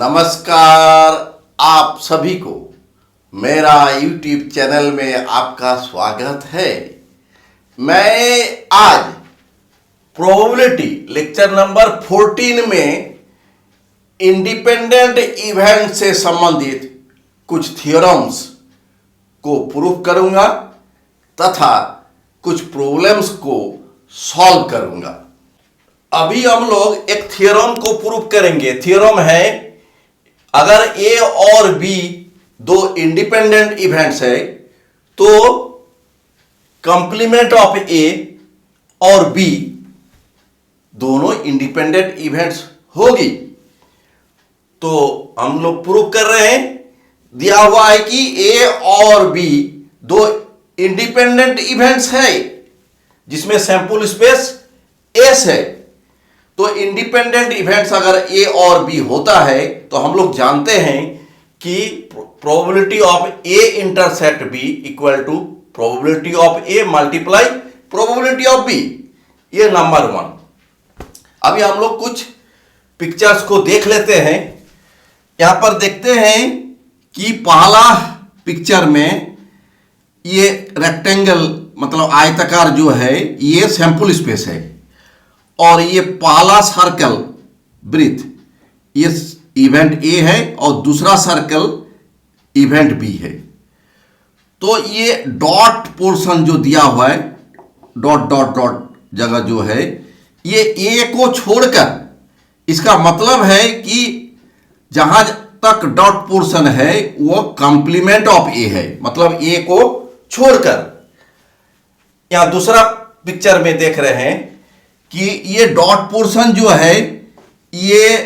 नमस्कार आप सभी को मेरा YouTube चैनल में आपका स्वागत है। मैं आज प्रोबेबिलिटी लेक्चर नंबर 14 में इंडिपेंडेंट इवेंट से संबंधित कुछ थ्योरम्स को प्रूव करूंगा तथा कुछ प्रॉब्लम्स को सॉल्व करूंगा। अभी हम लोग एक थ्योरम को प्रूव करेंगे। थ्योरम है, अगर ए और बी दो इंडिपेंडेंट इवेंट्स है तो कंप्लीमेंट ऑफ ए और बी दोनों इंडिपेंडेंट इवेंट्स होगी। तो हम लोग प्रूव कर रहे हैं, दिया हुआ है कि ए और बी दो इंडिपेंडेंट इवेंट्स है जिसमें सैंपल स्पेस एस है। तो इंडिपेंडेंट इवेंट्स अगर ए और बी होता है तो हम लोग जानते हैं कि probability of A intersect B equal to probability of A multiply probability of B. ये नंबर 1। अभी हम लोग कुछ पिक्चर्स को देख लेते हैं। यहां पर देखते हैं कि पहला पिक्चर में ये रेक्टेंगल मतलब आयताकार जो है ये सैंपल स्पेस है और ये पहला सर्कल ब्रीथ ये इवेंट ए है और दूसरा सर्कल इवेंट बी है। तो ये डॉट पोर्शन जो दिया हुआ है, डॉट डॉट डॉट जगह जो है, ये ए को छोड़कर, इसका मतलब है कि जहां तक डॉट पोर्शन है वो कंप्लीमेंट ऑफ ए है, मतलब ए को छोड़कर। यहां दूसरा पिक्चर में देख रहे हैं कि ये डॉट पोर्शन जो है ये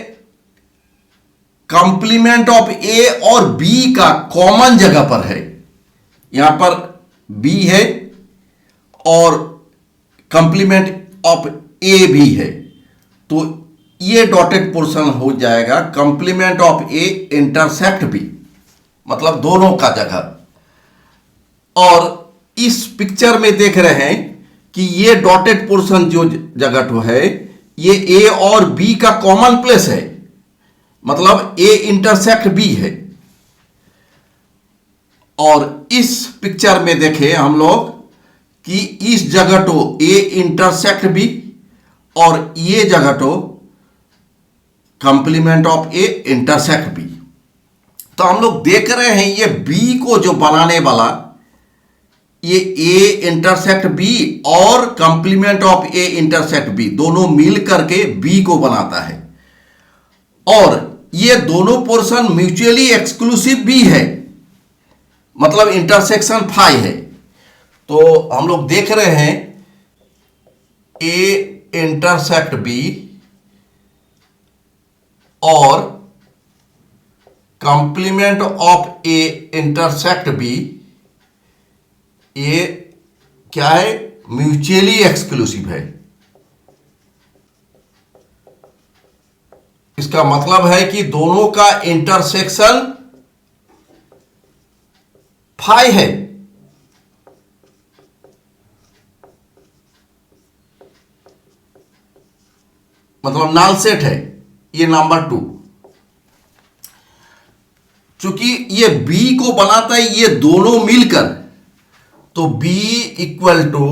कंप्लीमेंट ऑफ ए और बी का कॉमन जगह पर है। यहां पर बी है और कंप्लीमेंट ऑफ ए भी है, तो ये डॉटेड पोर्शन हो जाएगा complement of A intersect B, मतलब दोनों का जगह। और इस पिक्चर में देख रहे हैं कि ये डॉटेड पोर्शन जो जगह तो है ये ए और बी का कॉमन प्लेस है, मतलब ए इंटरसेक्ट बी है। और इस पिक्चर में देखें हम लोग कि इस जगह तो ए इंटरसेक्ट बी और ये जगह तो complement of A intersect B. तो हम लोग देख रहे हैं ये बी को जो बनाने वाला ये ए इंटरसेक्ट बी और complement of A intersect B दोनों मिल करके बी को बनाता है और ये दोनों पोर्शन म्यूचुअली एक्सक्लूसिव भी है, मतलब इंटरसेक्शन फाई है। तो हम लोग देख रहे हैं ए इंटरसेक्ट बी और complement of A intersect B, ये क्या है, म्यूचुअली एक्सक्लूसिव है। इसका मतलब है कि दोनों का इंटरसेक्शन फाई है। मतलब नल सेट है ये नंबर 2। चूंकि ये बी को बनाता है ये दोनों मिलकर, तो B equal to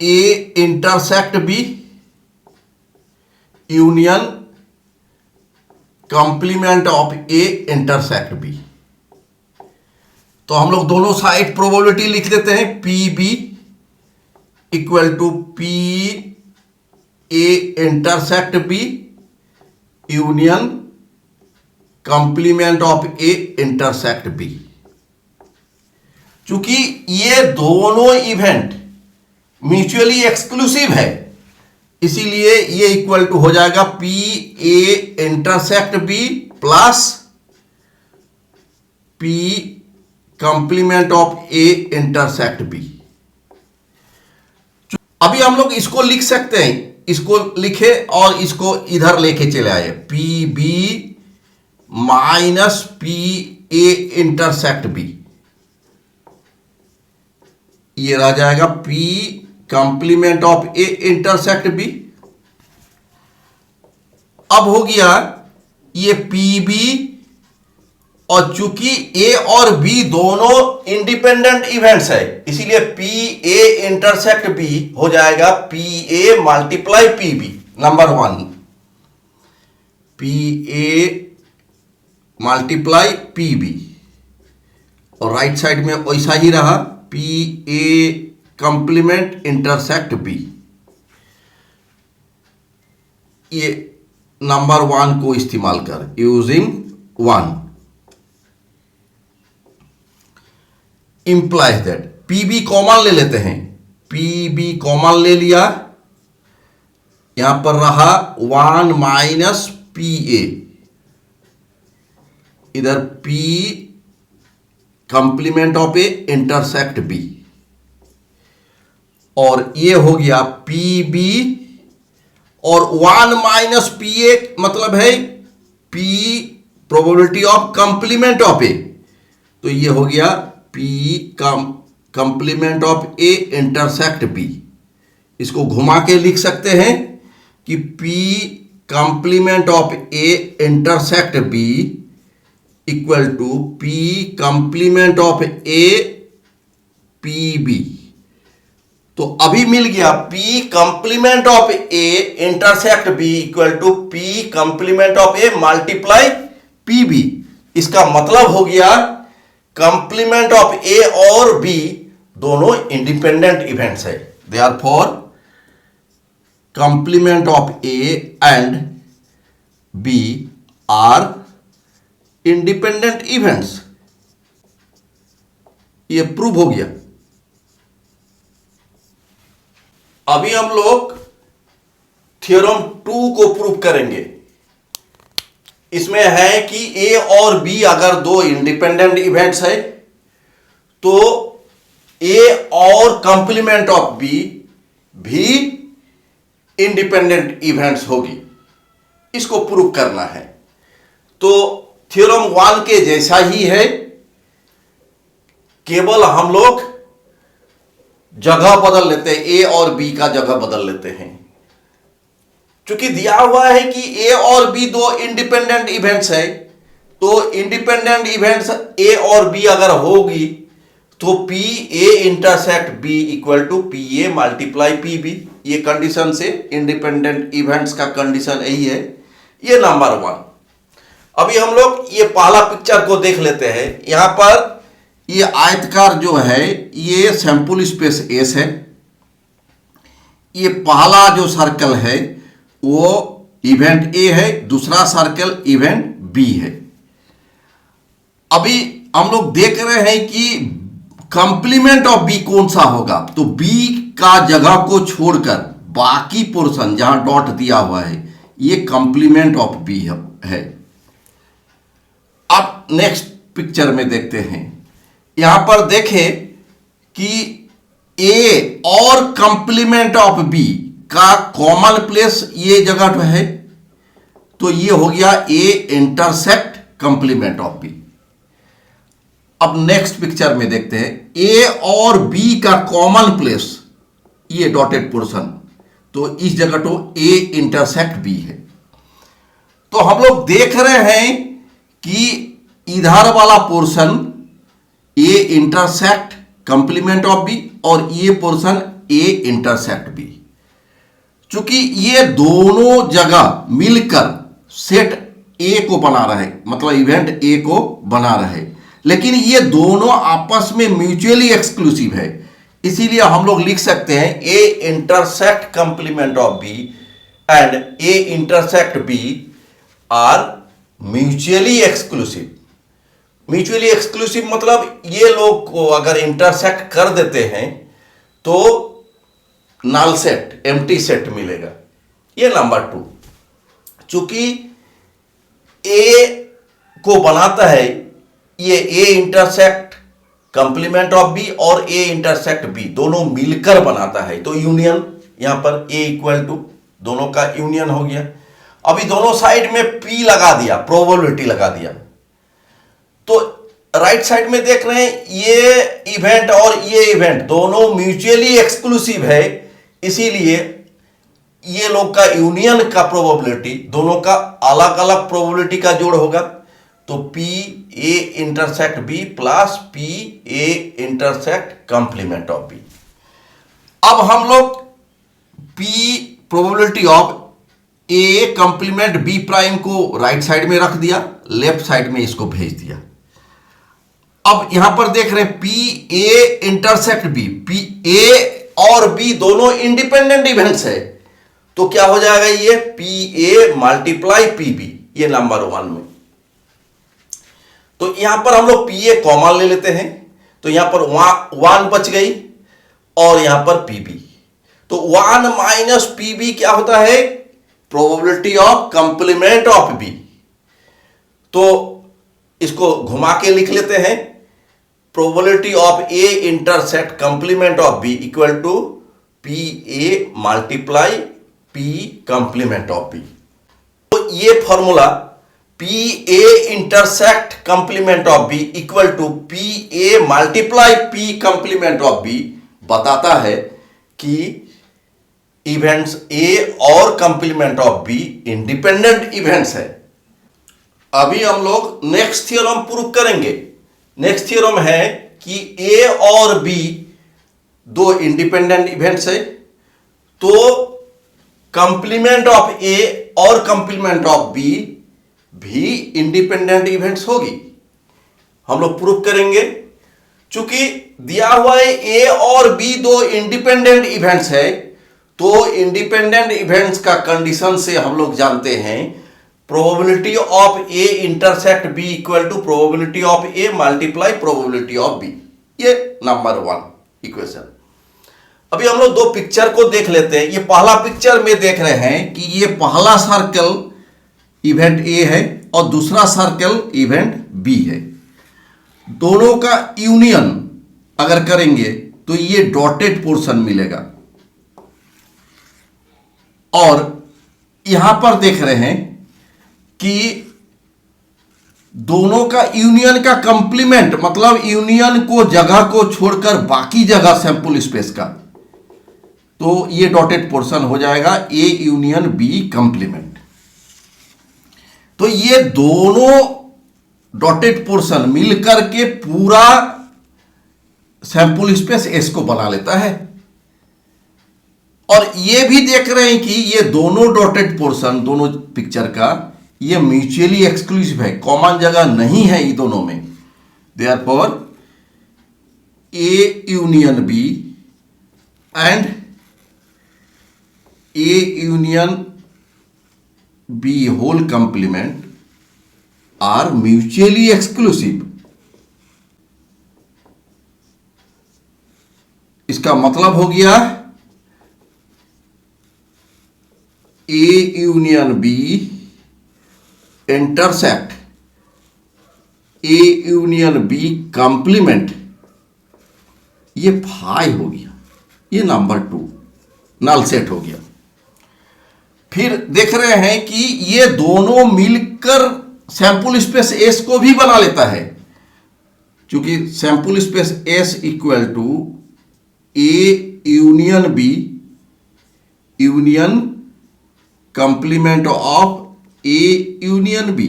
A intersect B union complement of A intersect B. तो हम लोग दोनों साइड प्रोबेबिलिटी लिख देते हैं, P B equal to P A intersect B union complement of A intersect B. चूंकि ये दोनों इवेंट म्यूचुअली एक्सक्लूसिव है इसीलिए ये इक्वल टू हो जाएगा P A intersect B plus P complement of A intersect B. अभी हम लोग इसको लिख सकते हैं, इसको लिखे और इसको इधर लेके चले आए, P B minus P A intersect B, ये रह जाएगा P complement of A intersect B अब हो गया ये PB, और चूंकि A और B दोनों इंडिपेंडेंट इवेंट्स है, इसीलिए PA इंटरसेक्ट B हो जाएगा PA multiply PB। Number 1 PA multiply PB, और राइट साइड में वैसा ही रहा PA कंप्लीमेंट इंटरसेक्ट B। ये नंबर 1 को इस्तेमाल कर using 1 implies that PB common ले लेते हैं, PB कॉमन ले लिया, यहां पर रहा 1 माइनस PA, इधर P complement of A intersect B, और ये हो गया PB, और 1 माइनस PA मतलब है P probability of complement of A, तो ये हो गया P complement of A intersect B। इसको घुमा के लिख सकते हैं कि P complement of A intersect B equal to P complement of A PB। तो अभी मिल गया P complement of A intersect B equal to P complement of A multiply PB। इसका मतलब हो गया कंप्लीमेंट ऑफ A और B दोनों इंडिपेंडेंट इवेंट्स है, therefore complement of A and B are independent events. ये प्रूव हो गया। अभी हम लोग थ्योरम 2 को प्रूव करेंगे। इसमें है कि A और B अगर दो इंडिपेंडेंट इवेंट्स है तो A और कंप्लीमेंट ऑफ B भी इंडिपेंडेंट इवेंट्स होगी। इसको प्रूव करना है। तो थ्योरम 1 के जैसा ही है, केवल हम लोग जगह बदल लेते हैं, A और B का जगह बदल लेते हैं। चूंकि दिया हुआ है कि A और B दो इंडिपेंडेंट इवेंट्स है, तो इंडिपेंडेंट इवेंट्स A और B अगर होगी तो PA intersect B equal to PA multiply PB। ये कंडीशन से इंडिपेंडेंट इवेंट्स का कंडीशन यही है। ये नंबर 1। अभी हम लोग ये पहला पिक्चर को देख लेते हैं। यहां पर ये आयतकार जो है ये सैंपल स्पेस S है। ये पहला जो सर्कल है वो इवेंट A है, दूसरा सर्कल इवेंट B है। अभी हम लोग देख रहे हैं कि कंप्लीमेंट ऑफ B कौन सा होगा, तो B का जगह को छोड़कर बाकी पोर्शन जहां डॉट दिया हुआ है ये कंप्लीमेंट ऑफ B है। अब नेक्स्ट पिक्चर में देखते हैं। यहां पर देखें कि A और कंप्लीमेंट ऑफ B का कॉमन प्लेस ये जगह जो है, तो ये हो गया A intersect complement of B। अब नेक्स्ट पिक्चर में देखते हैं A और B का कॉमन प्लेस ये डॉटेड पोर्शन, तो इस जगह तो A इंटरसेक्ट B है। तो हम लोग देख रहे हैं कि इधर वाला portion A intersect complement of B और ये पोर्शन A इंटरसेक्ट B। चूंकि ये दोनों जगह मिलकर सेट A को बना रहे, मतलब इवेंट A को बना रहे, लेकिन ये दोनों आपस में म्यूचुअली एक्सक्लूसिव है। इसीलिए हम लोग लिख सकते हैं A intersect complement of B and A intersect B are mutually exclusive. Mutually exclusive मतलब ये लोग को अगर इंटरसेक्ट कर देते हैं तो नल सेट, एम्प्टी सेट मिलेगा। ये नंबर 2। चूंकि A को बनाता है ये A intersect complement of B और A इंटरसेक्ट B दोनों मिलकर बनाता है, तो यूनियन यहां पर A इक्वल टू दोनों का यूनियन हो गया। अभी दोनों साइड में P लगा दिया, प्रोबेबिलिटी लगा दिया। तो राइट साइड में देख रहे हैं ये इवेंट और ये इवेंट दोनों म्यूचुअली एक्सक्लूसिव है, इसीलिए ये लोग का यूनियन का प्रोबेबिलिटी, दोनों का अलग अलग प्रोबेबिलिटी का जोड़ होगा। तो P A intersect B plus P A intersect complement of B. अब हम लोग P probability of A complement B prime को राइट साइड में रख दिया, लेफ्ट साइड में इसको भेज दिया। अब यहां पर देख रहे हैं P A intersect B, P A और बी दोनों इंडिपेंडेंट इवेंट्स है, तो क्या हो जाएगा ये P A multiply P B, ये नंबर 1 में। तो यहां पर हम लोग पी ए कॉमन ले लेते हैं, तो यहां पर 1 बच गई और यहां पर पी बी, तो 1 माइनस पी बी क्या होता है, probability of complement of B. तो इसको घुमा के लिख लेते हैं, probability of A intersect complement of B equal to P A multiply P complement of B. तो ये formula P A intersect complement of B equal to P A multiply P complement of B बताता है कि events A और complement of B independent events है। अभी हम लोग नेक्स्ट थ्योरम प्रूव करेंगे। नेक्स्ट थ्योरम है कि ए और बी दो इंडिपेंडेंट इवेंट्स है, तो कंप्लीमेंट ऑफ ए और कंप्लीमेंट ऑफ बी भी इंडिपेंडेंट इवेंट्स होगी। हम लोग प्रूव करेंगे, चूंकि दिया हुआ है ए और बी दो इंडिपेंडेंट इवेंट्स है, तो इंडिपेंडेंट इवेंट्स का कंडीशन से हम लोग जानते हैं probability of A intersect B equal to probability of A multiply probability of B, ये नंबर 1 इक्वेशन। अभी हम लोग दो पिक्चर को देख लेते हैं। ये पहला पिक्चर में देख रहे हैं कि ये पहला सर्कल इवेंट ए है और दूसरा सर्कल इवेंट बी है। दोनों का यूनियन अगर करेंगे तो ये डॉटेड पोर्शन मिलेगा, और यहां पर देख रहे हैं कि दोनों का यूनियन का कंप्लीमेंट, मतलब यूनियन को जगह को छोड़कर बाकी जगह सैंपल स्पेस का, तो ये डॉटेड पोर्शन हो जाएगा ए यूनियन बी कंप्लीमेंट। तो ये दोनों डॉटेड पोर्शन मिलकर के पूरा सैंपल स्पेस एस को बना लेता है। और ये भी देख रहे हैं कि ये दोनों डॉटेड पोर्शन, दोनों पिक्चर का, ये म्यूचुअली एक्सक्लूसिव है, कॉमन जगह नहीं है ये दोनों में। Therefore A union B and A union B whole complement are mutually exclusive. इसका मतलब हो गया A union B intersect A union B complement, ये 5 हो गया, ये नंबर 2 नल सेट हो गया। फिर देख रहे हैं कि ये दोनों मिलकर सैंपल स्पेस एस को भी बना लेता है, क्योंकि sample space S equal to A union B union complement of A union B.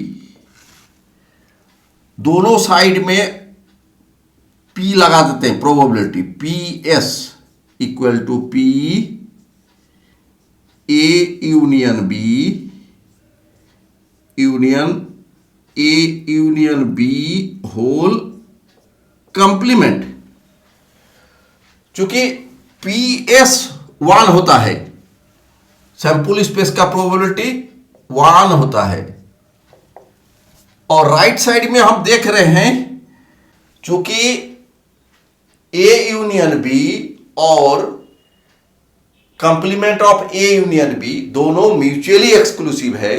दोनों साइड में पी लगा देते हैं, probability P S equal to P A union B union A union B whole complement. चूंकि पी एस 1 होता है, sample space का प्रोबेबिलिटी 1 होता है, और राइट साइड में हम देख रहे हैं चूंकि ए यूनियन बी और complement of A union B दोनों म्यूचुअली एक्सक्लूसिव है,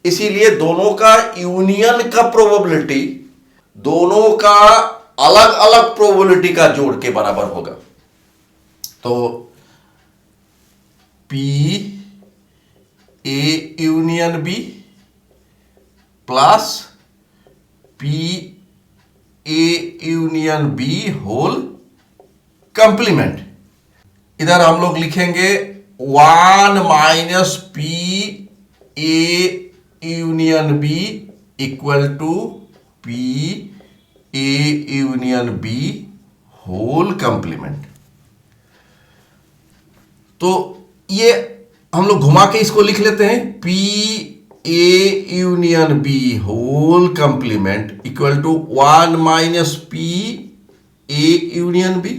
इसीलिए दोनों का यूनियन का प्रोबेबिलिटी दोनों का अलग अलग प्रोबेबिलिटी का जोड़ के बराबर होगा। तो P A union B plus P A union B whole complement. इधर हम लोग लिखेंगे 1 minus P A union B equal to P A union B whole complement. तो ये हम लोग घुमा के इसको लिख लेते हैं, P A union B whole complement equal to 1 minus P A union B.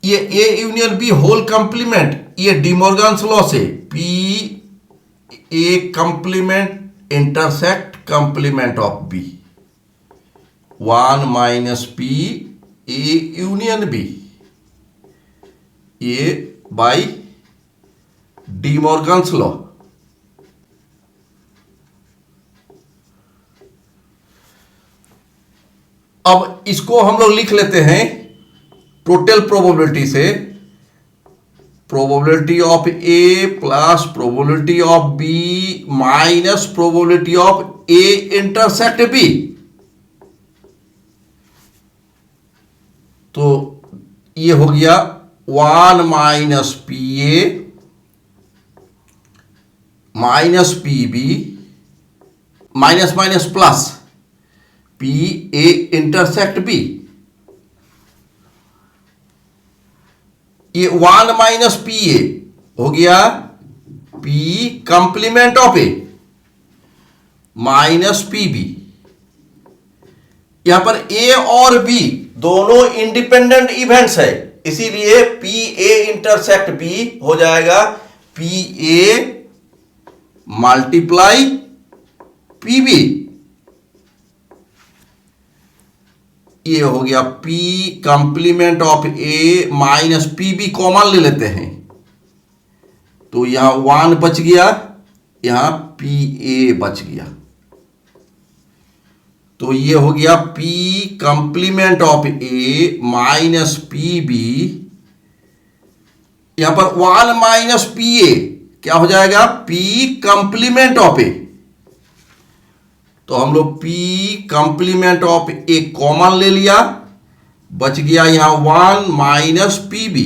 ये A union B whole complement ये डिमॉर्गन्स लॉ से P A complement intersect complement of B, 1 minus P A union B, ये by De Morgan's law. अब इसको हम लोग लिख लेते हैं टोटल प्रोबेबिलिटी से, probability of A plus probability of B minus probability of A intersect B. तो ये हो गया 1 minus P A minus P B minus minus plus P A intersect B. ये 1 माइनस पी ए हो गया P complement of A minus P B. यहां पर ए और बी दोनों इंडिपेंडेंट इवेंट्स है, इसीलिए पी ए इंटरसेक्ट बी हो जाएगा P A multiply P B. ये हो गया P complement of A minus P B common ले लेते हैं, तो यहां 1 बच गया, यहां पी ए बच गया। तो ये हो गया P complement of A minus P B. यहां पर 1 माइनस पी ए क्या हो जाएगा, P कंप्लीमेंट ऑफ A। तो हम लोग P complement of A common ले लिया, बच गया यहां 1 माइनस पी बी।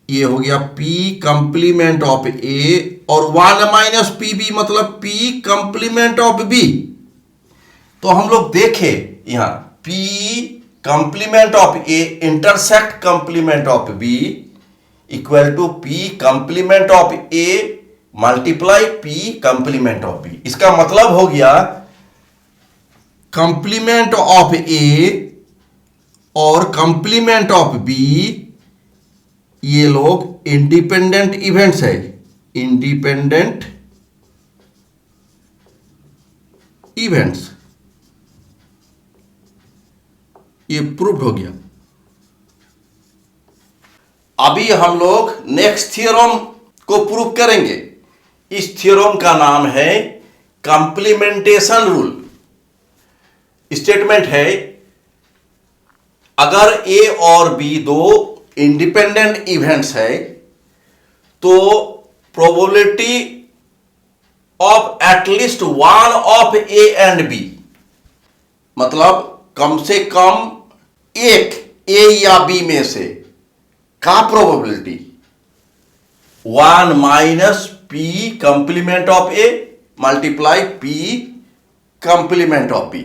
ये हो गया P कंप्लीमेंट ऑफ ए और 1 माइनस पी बी मतलब P कंप्लीमेंट ऑफ बी। तो हम लोग देखे यहां P complement of A intersect complement of B equal to P complement of A multiply P complement of B. इसका मतलब हो गया कंप्लीमेंट ऑफ ए और कंप्लीमेंट ऑफ बी ये लोग इंडिपेंडेंट इवेंट्स है, इंडिपेंडेंट इवेंट्स। ये प्रूव हो गया। अभी हम लोग नेक्स्ट थ्योरम को प्रूव करेंगे। इस थ्योरम का नाम है कंप्लीमेंटेशन रूल। स्टेटमेंट है अगर ए और बी दो इंडिपेंडेंट इवेंट्स है तो probability of at least one of A and B, मतलब कम से कम एक ए या बी में से का probability 1 minus P complement of A multiply P complement of B.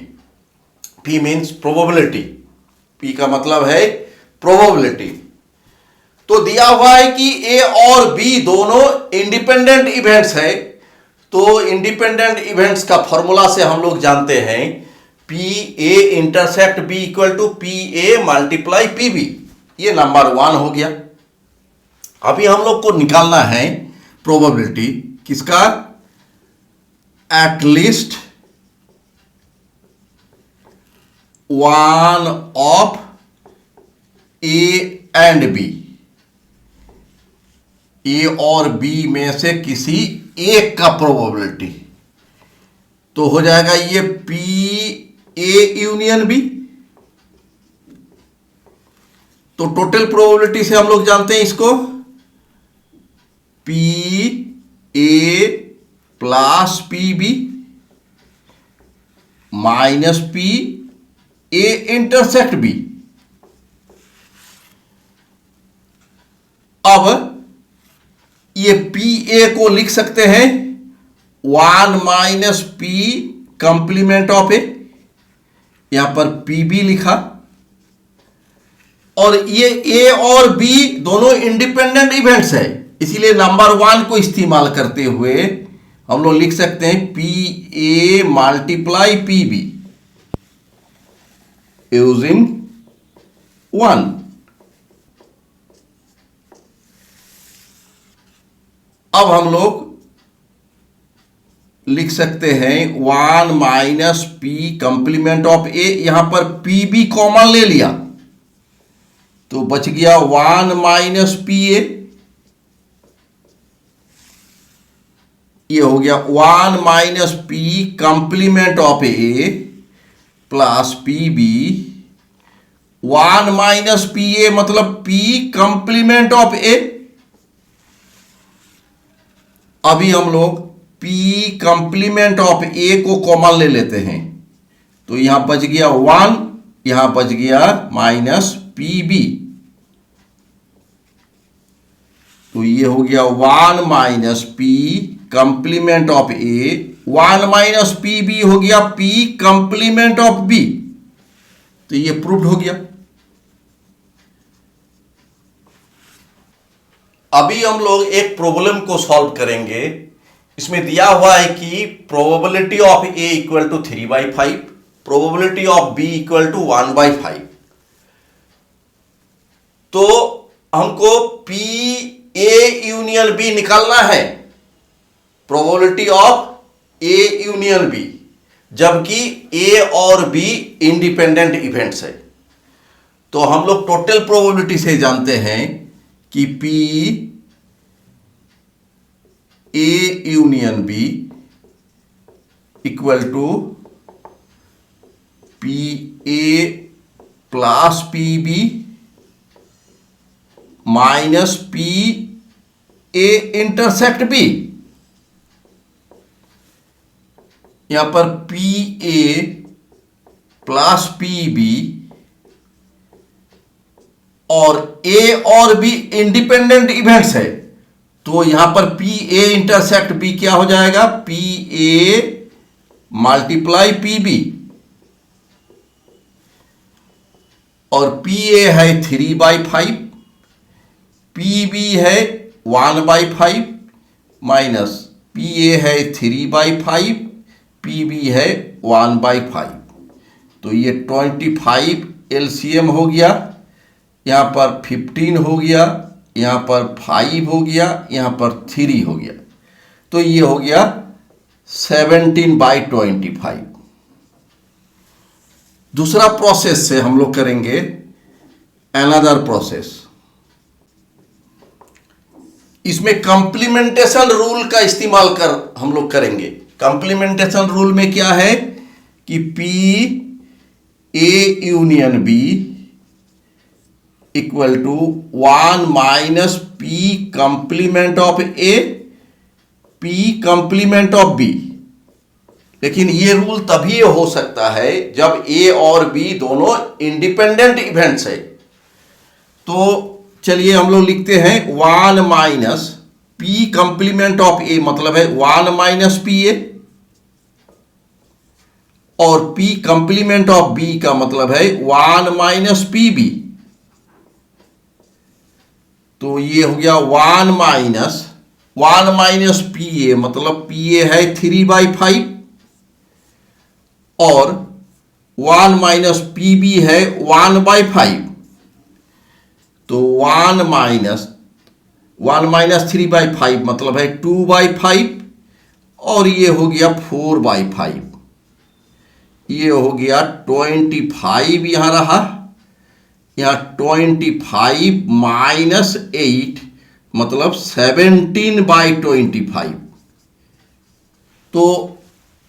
P means probability, P का मतलब है प्रोबेबिलिटी। तो दिया हुआ है कि ए और बी दोनों इंडिपेंडेंट इवेंट्स है, तो इंडिपेंडेंट इवेंट्स का फॉर्मूला से हम लोग जानते हैं P A intersect B equal to P A multiply P B. ये नंबर 1 हो गया। अभी हम लोग को निकालना है प्रोबेबिलिटी किसका, at least one of A and B, A और बी में से किसी एक का प्रोबेबिलिटी। तो हो जाएगा ये पी ए यूनियन बी। तो टोटल प्रोबेबिलिटी से हम लोग जानते हैं इसको P A plus P B minus P A intersect B. अब ये पी ए को लिख सकते हैं 1 minus P complement of A, यहां पर पी बी लिखा, और ये ए और बी दोनों इंडिपेंडेंट इवेंट्स है, इसीलिए नंबर 1 को इस्तेमाल करते हुए हम लोग लिख सकते हैं P A multiply P be using 1। अब हम लोग लिख सकते हैं 1 minus P complement of A, यहां पर पी बी कॉमन ले लिया तो बच गया 1 माइनस पी ए, ये हो गया 1 minus P complement of A plus P B. 1 minus P A मतलब पी कंप्लीमेंट ऑफ ए। अभी हम लोग P कंप्लीमेंट ऑफ A को कॉमन ले लेते हैं तो यहां बच गया 1, यहां बच गया माइनस PB, तो ये हो गया 1 minus P complement of A, 1 minus PB हो गया P कंप्लीमेंट ऑफ B, तो ये प्रूव्ड हो गया। अभी हम लोग एक प्रॉब्लम को सॉल्व करेंगे। इसमें दिया हुआ है कि probability of A equal to 3/5, probability of B equal to 1/5। तो हमको पी ए यूनियन बी निकालना है, probability of A union B, जबकि ए और बी इंडिपेंडेंट इवेंट्स है। तो हम लोग टोटल प्रोबेबिलिटी से जानते हैं कि P A union B equal to P A plus P B minus P A intersect B. यहां पर P A plus P B और ए और बी इंडिपेंडेंट इवेंट्स है, तो यहां पर पी ए इंटरसेक्ट बी क्या हो जाएगा, P A multiply P B, और पी ए है 3/5, पी बी है 1/5 माइनस पी ए है 3/5, पी बी है 1/5, तो ये 25 एलसीएम हो गया, यहां पर 15 हो गया, यहां पर 5 हो गया, यहां पर 3 हो गया, तो ये हो गया 17/25। दूसरा प्रोसेस से हम लोग करेंगे अनदर प्रोसेस। इसमें कंप्लीमेंटेशन रूल का इस्तेमाल कर हम लोग करेंगे। कंप्लीमेंटेशन रूल में क्या है कि P A union B equal to 1 minus P complement of A P complement of B. लेकिन ये रूल तभी हो सकता है जब ए और बी दोनों इंडिपेंडेंट इवेंट्स है। तो चलिए हम लोग लिखते हैं 1 माइनस पी कंप्लीमेंट ऑफ ए मतलब है 1 माइनस पी ए, और पी कंप्लीमेंट ऑफ बी का मतलब है 1 माइनस पी बी। तो ये हो गया 1 माइनस पी ए मतलब पी ए है 3/5 और 1 माइनस पी बी है 1/5, तो 1 माइनस 3/5 मतलब है 2/5 और ये हो गया 4/5, ये हो गया 25 यहां रहा, यहां 25 माइनस 8 मतलब 17/25। तो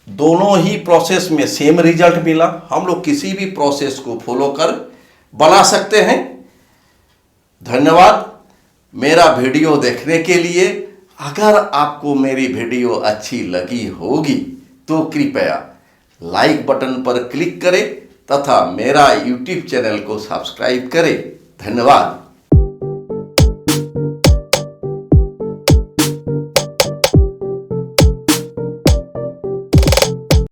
दोनों ही प्रोसेस में सेम रिजल्ट मिला। हम लोग किसी भी प्रोसेस को फॉलो कर बना सकते हैं। धन्यवाद मेरा वीडियो देखने के लिए। अगर आपको मेरी वीडियो अच्छी लगी होगी तो कृपया लाइक बटन पर क्लिक करें तथा मेरा YouTube चैनल को सब्सक्राइब करें। धन्यवाद।